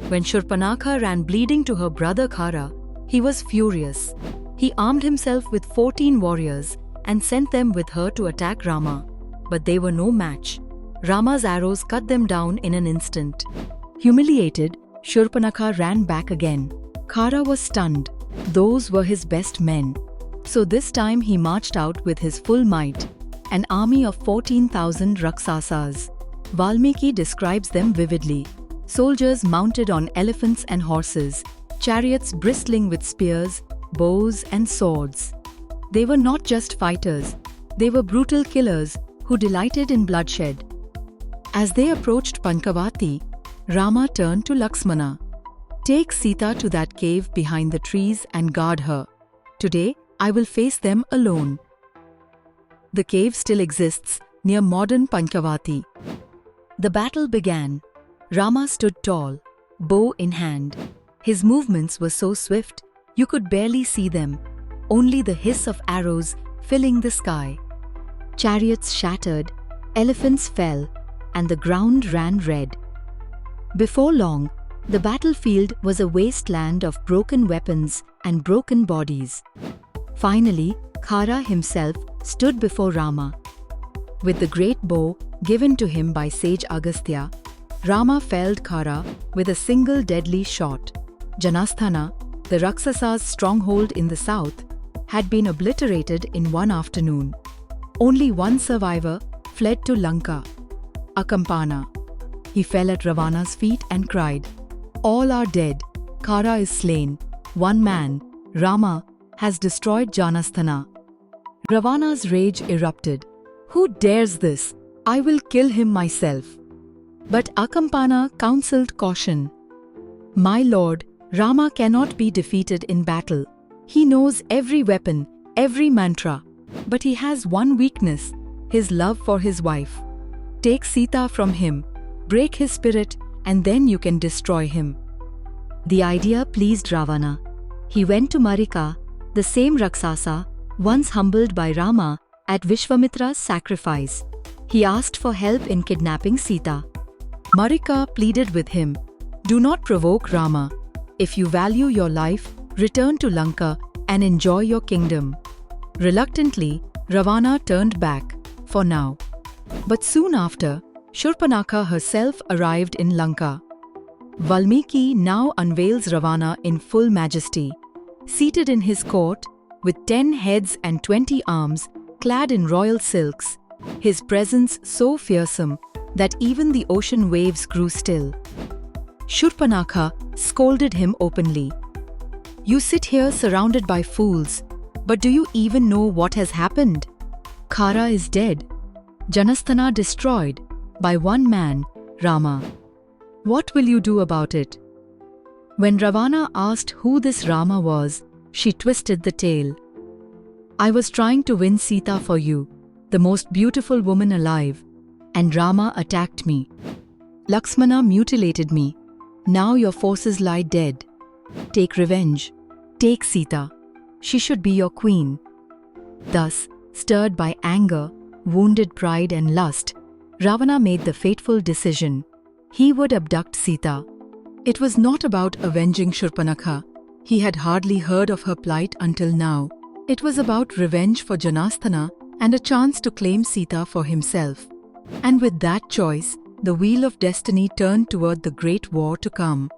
When Shurpanakha ran bleeding to her brother Khara, he was furious. He armed himself with 14 warriors and sent them with her to attack Rama. But they were no match. Rama's arrows cut them down in an instant. Humiliated, Shurpanakha ran back again. Khara was stunned. Those were his best men. So this time he marched out with his full might, an army of 14,000 Rakshasas. Valmiki describes them vividly. Soldiers mounted on elephants and horses, chariots bristling with spears, bows and swords. They were not just fighters, they were brutal killers who delighted in bloodshed. As they approached Panchavati, Rama turned to Laxmana. "Take Sita to that cave behind the trees and guard her. Today, I will face them alone." The cave still exists near modern Panchavati. The battle began. Rama stood tall, bow in hand. His movements were so swift, you could barely see them, only the hiss of arrows filling the sky. Chariots shattered, elephants fell, and the ground ran red. Before long, the battlefield was a wasteland of broken weapons and broken bodies. Finally, Khara himself stood before Rama. With the great bow given to him by sage Agastya, Rama felled Khara with a single deadly shot. Janasthana, the Raksasa's stronghold in the south, had been obliterated in one afternoon. Only one survivor fled to Lanka, Akampana. He fell at Ravana's feet and cried, "All are dead. Khara is slain. One man, Rama, has destroyed Janasthana." Ravana's rage erupted. "Who dares this? I will kill him myself." But Akampana counseled caution. "My lord, Rama cannot be defeated in battle. He knows every weapon, every mantra. But he has one weakness, his love for his wife. Take Sita from him, break his spirit, and then you can destroy him." The idea pleased Ravana. He went to Marika, the same Rakshasa, once humbled by Rama at Vishwamitra's sacrifice. He asked for help in kidnapping Sita. Marika pleaded with him, "Do not provoke Rama. If you value your life, return to Lanka and enjoy your kingdom." Reluctantly, Ravana turned back, for now. But soon after, Shurpanakha herself arrived in Lanka. Valmiki now unveils Ravana in full majesty. Seated in his court, with 10 heads and 20 arms, clad in royal silks, his presence so fearsome that even the ocean waves grew still. Shurpanakha scolded him openly. "You sit here surrounded by fools, but do you even know what has happened? Khara is dead, Janasthana destroyed by one man, Rama. What will you do about it?" When Ravana asked who this Rama was, she twisted the tale. "I was trying to win Sita for you, the most beautiful woman alive, and Rama attacked me. Laxmana mutilated me. Now your forces lie dead. Take revenge. Take Sita. She should be your queen." Thus, stirred by anger, wounded pride and lust, Ravana made the fateful decision. He would abduct Sita. It was not about avenging Shurpanakha. He had hardly heard of her plight until now. It was about revenge for Janasthana and a chance to claim Sita for himself. And with that choice, the wheel of destiny turned toward the great war to come.